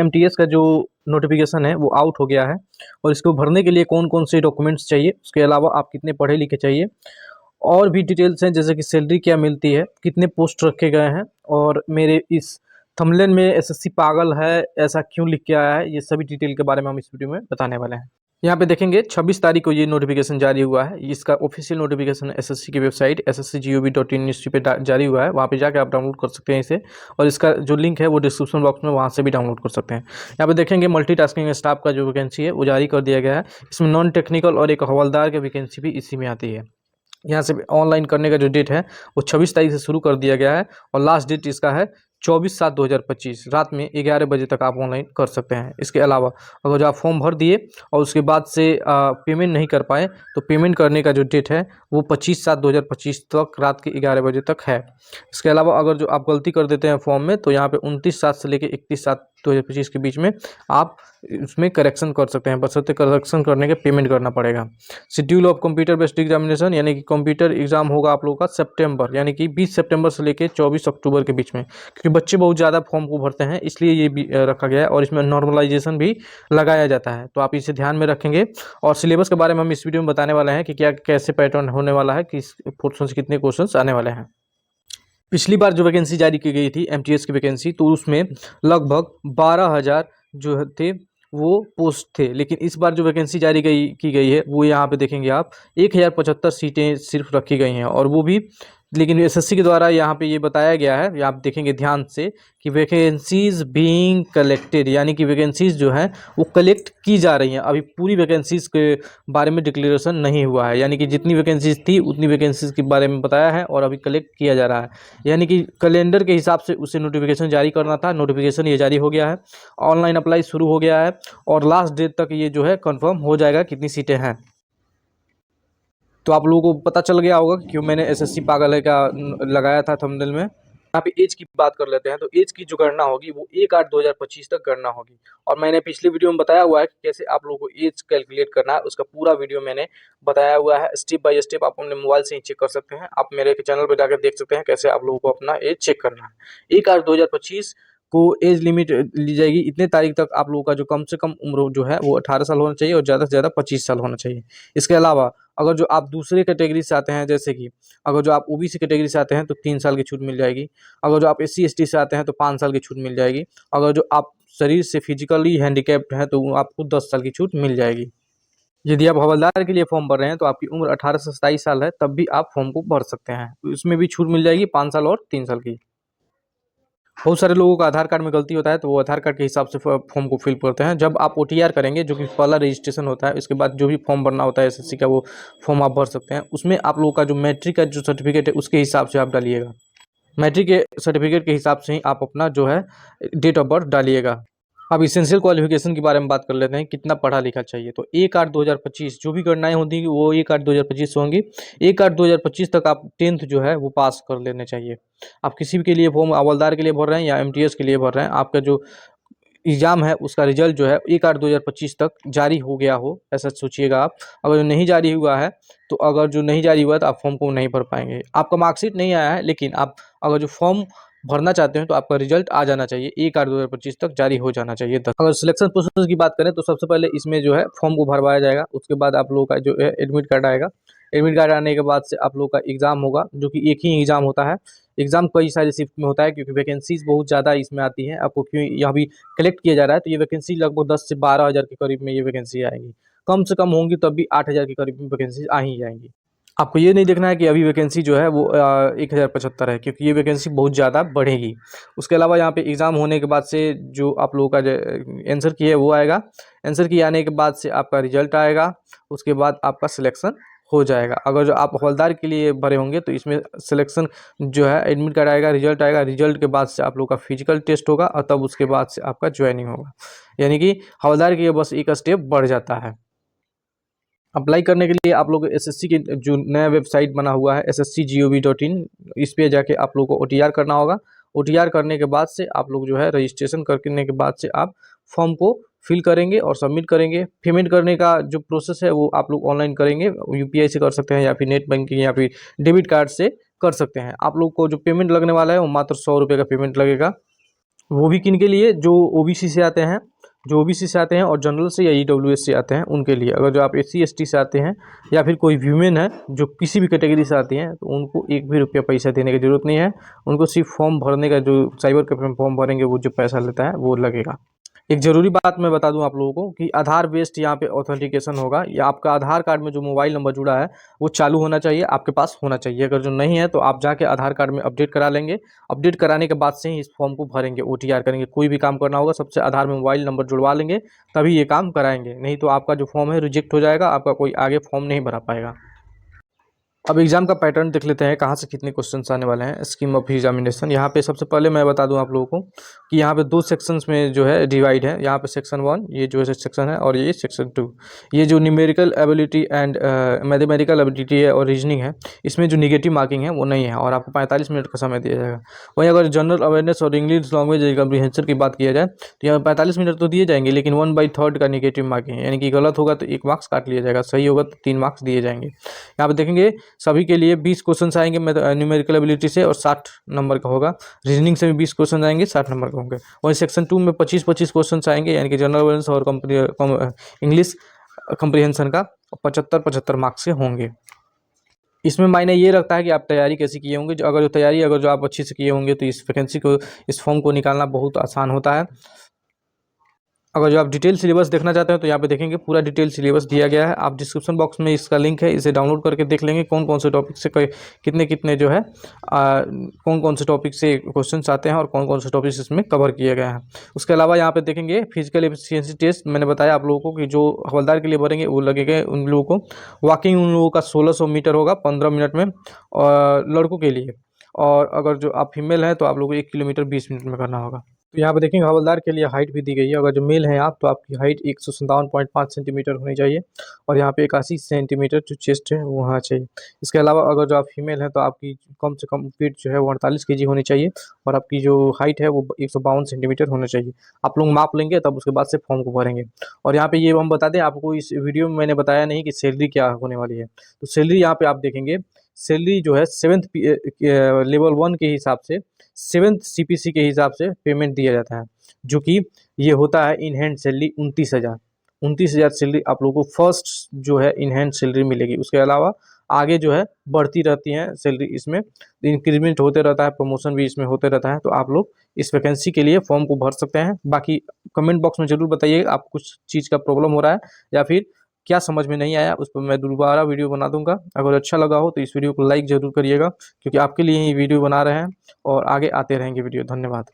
MTS का जो notification है वो आउट हो गया है और इसको भरने के लिए कौन कौन से डॉक्यूमेंट्स चाहिए, उसके अलावा आप कितने पढ़े लिखे चाहिए, और भी डिटेल्स हैं जैसे कि सैलरी क्या मिलती है, कितने पोस्ट रखे गए हैं, और मेरे इस थंबनेल में एसएससी पागल है ऐसा क्यों लिख के आया है, ये सभी डिटेल के बारे में हम इस वीडियो में बताने वाले हैं। यहाँ पे देखेंगे 26 तारीख को ये नोटिफिकेशन जारी हुआ है। इसका ऑफिशियल नोटिफिकेशन एसएससी की वेबसाइट ssgov.in पे जारी हुआ है। वहाँ पे जाके आप डाउनलोड कर सकते हैं इसे, और इसका जो लिंक है वो डिस्क्रिप्शन बॉक्स में, वहाँ से भी डाउनलोड कर सकते हैं। यहाँ पे देखेंगे मल्टीटास्किंग स्टाफ का जो वैकेंसी है वो जारी कर दिया गया है। इसमें नॉन टेक्निकल और एक हवलदार की वैकेंसी भी इसी में आती है। यहाँ से ऑनलाइन करने का जो डेट है वो 26 तारीख से शुरू कर दिया गया है और लास्ट डेट इसका है 24/7/2025 रात में 11 बजे तक आप ऑनलाइन कर सकते हैं। इसके अलावा अगर जो आप फॉर्म भर दिए और उसके बाद से पेमेंट नहीं कर पाए तो पेमेंट करने का जो डेट है वो 25/7/2025 तक रात के 11 बजे तक है। इसके अलावा अगर जो आप गलती कर देते हैं फॉर्म में तो यहाँ पे 29/7 से लेकर 31/7/2025 के बीच में आप उसमें करेक्शन कर सकते हैं, बशर्ते करेक्शन करने के पेमेंट करना पड़ेगा। Schedule of computer based examination यानी कि कंप्यूटर एग्जाम होगा आप लोगों का सितंबर यानी कि 20 सितंबर से लेकर 24 अक्टूबर के बीच में, क्योंकि बच्चे बहुत ज़्यादा फॉर्म को भरते हैं इसलिए ये भी रखा गया है और इसमें नॉर्मलाइजेशन भी लगाया जाता है, तो आप इसे ध्यान में रखेंगे। और सिलेबस के बारे में हम इस वीडियो में बताने वाले हैं कि क्या कैसे पैटर्न होने वाला है, किस पोर्शन से कितने क्वेश्चन आने वाले हैं। पिछली बार जो वैकेंसी जारी की गई थी एमटीएस की वैकेंसी, तो उसमें लगभग 12,000 जो थे वो पोस्ट थे, लेकिन इस बार जो वैकेंसी जारी की गई है वो यहाँ पे देखेंगे आप 1075 सीटें सिर्फ रखी गई हैं, और वो भी लेकिन एसएससी के द्वारा यहाँ पे ये बताया गया है, आप देखेंगे ध्यान से कि वैकेंसीज बीइंग कलेक्टेड, यानी कि वैकेंसीज जो है वो कलेक्ट की जा रही हैं। अभी पूरी वैकेंसीज के बारे में डिक्लेरेशन नहीं हुआ है, यानी कि जितनी वैकेंसीज थी उतनी वैकेंसीज के बारे में बताया है और अभी कलेक्ट किया जा रहा है, यानी कि कैलेंडर के हिसाब से उसे नोटिफिकेशन जारी करना था। नोटिफिकेशन ये जारी हो गया है, ऑनलाइन अप्लाई शुरू हो गया है और लास्ट डेट तक ये जो है कन्फर्म हो जाएगा कितनी सीटें हैं। तो आप लोगों को पता चल गया होगा कि क्यों मैंने एसएससी पागल है का लगाया था थंबनेल में। यहाँ पे एज की बात कर लेते हैं, तो एज की जो गणना होगी वो 1/8/2025 तक गणना होगी, और मैंने पिछले वीडियो में बताया हुआ है कि कैसे आप लोगों को एज कैलकुलेट करना है, उसका पूरा वीडियो मैंने बताया हुआ है स्टेप बाय स्टेप। आप अपने मोबाइल से ही चेक कर सकते हैं, आप मेरे चैनल पर जाकर देख सकते हैं कैसे आप लोगों को अपना एज चेक करना है। 1/8/2025 को एज लिमिट ली जाएगी, इतने तारीख तक आप लोगों का जो कम से कम उम्र जो है वो 18 साल होना चाहिए और ज़्यादा से ज़्यादा 25 साल होना चाहिए। इसके अलावा अगर जो आप दूसरे कैटेगरी से आते हैं, जैसे कि अगर जो आप ओबीसी कैटेगरी से आते हैं तो 3 साल की छूट मिल जाएगी, अगर जो आप एससी एसटी से आते हैं तो 5 साल की छूट मिल जाएगी, अगर जो आप शरीर से फिजिकली हैंडीकैप्ड हैं तो आपको 10 साल की छूट मिल जाएगी। यदि आप हवलदार के लिए फॉर्म भर रहे हैं तो आपकी उम्र 18 से 27 साल है, तब भी आप फॉर्म को भर सकते हैं, उसमें भी छूट मिल जाएगी 5 साल और 3 साल की। बहुत सारे लोगों का आधार कार्ड में गलती होता है तो वो आधार कार्ड के हिसाब से फॉर्म को फिल करते हैं। जब आप ओटीआर करेंगे, जो कि पहला रजिस्ट्रेशन होता है, उसके बाद जो भी फॉर्म भरना होता है एसएससी का, वो फॉर्म आप भर सकते हैं। उसमें आप लोगों का जो मैट्रिक का जो सर्टिफिकेट है उसके हिसाब से आप डालिएगा, मैट्रिक के सर्टिफिकेट के हिसाब से ही आप अपना जो है डेट ऑफ बर्थ डालिएगा। अब इसेंशियल क्वालिफिकेशन के बारे में बात कर लेते हैं, कितना पढ़ा लिखा चाहिए। तो 1/8/2025 जो भी गणनाएं होती वो 1/8/2025 होंगी। 1/8/2025 तक आप 10th जो है वो पास कर लेने चाहिए। आप किसी भी के लिए फॉर्म हवलदार के लिए भर रहे हैं या एमटीएस के लिए भर रहे हैं, आपका जो एग्ज़ाम है उसका रिजल्ट जो है 1/8/2025 तक जारी हो गया हो, ऐसा सोचिएगा आप। अगर नहीं जारी हुआ है तो अगर जो नहीं जारी हुआ है तो आप फॉर्म को नहीं भर पाएंगे। आपका मार्कशीट नहीं आया है, लेकिन आप अगर जो फॉर्म भरना चाहते हैं तो आपका रिजल्ट आ जाना चाहिए, 1/8/2025 तक जारी हो जाना चाहिए। अगर सिलेक्शन प्रोसेस की बात करें तो सबसे पहले इसमें जो है फॉर्म को भरवाया जाएगा, उसके बाद आप लोगों का जो है एडमिट कार्ड आएगा। एडमिट कार्ड आने के बाद से आप लोगों का एग्ज़ाम होगा, जो कि एक ही एग्ज़ाम होता है। एग्ज़ाम कई सारी शिफ्ट में होता है क्योंकि वैकेंसीज़ बहुत ज़्यादा इसमें आती हैं। आपको क्यों यह भी कलेक्ट किया जा रहा है, तो ये वैकेंसी लगभग 10 से 12 हज़ार के करीब में ये वैकेंसी आएंगी। कम से कम होंगी तब भी 8,000 के करीब में वैकेंसी आ ही जाएंगी। आपको ये नहीं देखना है कि अभी वैकेंसी जो है वो 1075 है, क्योंकि ये वैकेंसी बहुत ज़्यादा बढ़ेगी। उसके अलावा यहाँ पे एग्ज़ाम होने के बाद से जो आप लोगों का जो आंसर की है वो आएगा। आंसर की आने के बाद से आपका रिजल्ट आएगा, उसके बाद आपका सिलेक्शन हो जाएगा। अगर जो आप हवलदार के लिए भरे होंगे तो इसमें सिलेक्शन जो है एडमिट कार्ड आएगा, रिजल्ट आएगा, रिजल्ट के बाद से आप लोग का फिजिकल टेस्ट होगा और तब उसके बाद से आपका ज्वाइनिंग होगा। यानी कि हवलदार के लिए बस एक स्टेप बढ़ जाता है। अप्लाई करने के लिए आप लोग एसएससी की जो नया वेबसाइट बना हुआ है ssgov.in, इस पे जाके आप लोग को ओटीआर करना होगा। ओटीआर करने के बाद से आप लोग जो है रजिस्ट्रेशन करने के बाद से आप फॉर्म को फिल करेंगे और सबमिट करेंगे। पेमेंट करने का जो प्रोसेस है वो आप लोग ऑनलाइन करेंगे, यूपीआई से कर सकते हैं या फिर नेट बैंकिंग या फिर डेबिट कार्ड से कर सकते हैं। आप लोग को जो पेमेंट लगने वाला है वो मात्र 100 रुपये का पेमेंट लगेगा। वो भी किन के लिए, जो ओबीसी से आते हैं, जो ओबीसी से आते हैं और जनरल से या ईडब्ल्यूएस से आते हैं उनके लिए। अगर जो आप एससी एसटी से आते हैं या फिर कोई वीमेन है जो किसी भी कैटेगरी से आती हैं, तो उनको एक भी रुपया पैसा देने की ज़रूरत नहीं है। उनको सिर्फ फॉर्म भरने का, जो साइबर कैफे में फॉर्म भरेंगे वो जो पैसा लेता है वो लगेगा। एक ज़रूरी बात मैं बता दूं आप लोगों को कि आधार बेस्ड यहाँ पे ऑथेंटिकेशन होगा, या आपका आधार कार्ड में जो मोबाइल नंबर जुड़ा है वो चालू होना चाहिए, आपके पास होना चाहिए। अगर जो नहीं है तो आप जाके आधार कार्ड में अपडेट करा लेंगे। अपडेट कराने के बाद से ही इस फॉर्म को भरेंगे, ओटीआर करेंगे। कोई भी काम करना होगा सबसे आधार में मोबाइल नंबर जुड़वा लेंगे, तभी ये काम कराएंगे। नहीं तो आपका जो फॉर्म है रिजेक्ट हो जाएगा, आपका कोई आगे फॉर्म नहीं भरा पाएगा। अब एग्जाम का पैटर्न देख लेते हैं, कहाँ से कितने क्वेश्चंस आने वाले हैं। स्कीम ऑफ एग्जामिनेशन, यहाँ पे सबसे पहले मैं बता दूं आप लोगों को कि यहाँ पे 2 सेक्शंस में जो है डिवाइड है। यहाँ पे सेक्शन 1 ये जो है सेक्शन है, और ये सेक्शन 2 ये जो numerical ability and mathematical ability है और रीजनिंग है, इसमें जो निगेटिव मार्किंग है वो नहीं है, और आपको 45 मिनट का समय दिया जाएगा। वहीं अगर जनरल अवेयरनेस और इंग्लिश लैंग्वेज कम्प्रीहेंशन की बात किया जाए तो यहाँ 45 मिनट तो दिए जाएंगे, लेकिन 1/3 का निगेटिव मार्किंग है, यानी कि गलत होगा तो 1 मार्क्स काट लिया जाएगा, सही होगा तो 3 मार्क्स दिए जाएंगे। यहाँ पे देखेंगे सभी के लिए 20 क्वेश्चन आएंगे न्यूमेरिकल एबिलिटी से, और 60 नंबर का होगा। रीजनिंग से भी 20 क्वेश्चन आएंगे, 60 नंबर का होंगे। वहीं सेक्शन 2 में 25-25 क्वेश्चन आएंगे, यानी कि जनरल अवेयरनेस और इंग्लिश कम्प्रीहेंशन का 75-75 मार्क्स के होंगे। इसमें मायने ये रखता है कि आप तैयारी कैसी किए होंगे। अगर जो आप अच्छे से किए होंगे तो इस वैकेंसी को, इस फॉर्म को निकालना बहुत आसान होता है। अगर जो आप डिटेल सिलेबस देखना चाहते हैं तो यहाँ पे देखेंगे पूरा डिटेल सिलेबस दिया गया है। आप डिस्क्रिप्शन बॉक्स में इसका लिंक है, इसे डाउनलोड करके देख लेंगे कौन कौन से टॉपिक से कितने कितने जो है कौन कौन से टॉपिक से क्वेश्चंस आते हैं और कौन कौन से टॉपिक्स इसमें कवर किए गए हैं। उसके अलावा यहाँ पे देखेंगे फिजिकल एफिशिएंसी टेस्ट, मैंने बताया आप लोगों को कि जो हवलदार के लिए भरेंगे वो लगेगा उन लोगों को। वॉकिंग उन लोगों का 1600 मीटर होगा 15 मिनट में, और लड़कों के लिए। और अगर जो आप फीमेल हैं तो आप लोगों को 1 किलोमीटर 20 मिनट में करना होगा। तो यहाँ पे देखेंगे हवलदार के लिए हाइट भी दी गई है। अगर जो मेल हैं आप तो आपकी हाइट 157.5 सेंटीमीटर होनी चाहिए, और यहाँ पे 81 सेंटीमीटर जो चेस्ट है वो होना चाहिए। इसके अलावा अगर जो आप फीमेल हैं तो आपकी कम से कम वेट जो है वो 48 kg होनी चाहिए, और आपकी जो हाइट है वो 152 सेंटीमीटर होना चाहिए। आप लोग माप लेंगे तब उसके बाद से फॉर्म को भरेंगे। और यहाँ पे ये हम बता दें आपको, इस वीडियो में मैंने बताया नहीं कि सैलरी क्या होने वाली है। तो सैलरी यहाँ पे आप देखेंगे, सैलरी जो है 7th लेवल 1 के हिसाब से 7th CPC के हिसाब से पेमेंट दिया जाता है, जो कि ये होता है इन हैंड सैलरी 29,000 सैलरी आप लोगों को फर्स्ट जो है इन हैंड सैलरी मिलेगी। उसके अलावा आगे जो है बढ़ती रहती हैं सैलरी, इसमें इंक्रीमेंट होते रहता है, प्रमोशन भी इसमें होते रहता है। तो आप लोग इस वैकेंसी के लिए फॉर्म को भर सकते हैं। बाकी कमेंट बॉक्स में ज़रूर बताइए आप कुछ चीज़ का प्रॉब्लम हो रहा है या फिर क्या समझ में नहीं आया, उस पर मैं दोबारा वीडियो बना दूंगा। अगर अच्छा लगा हो तो इस वीडियो को लाइक ज़रूर करिएगा, क्योंकि आपके लिए ही वीडियो बना रहे हैं और आगे आते रहेंगे वीडियो। धन्यवाद।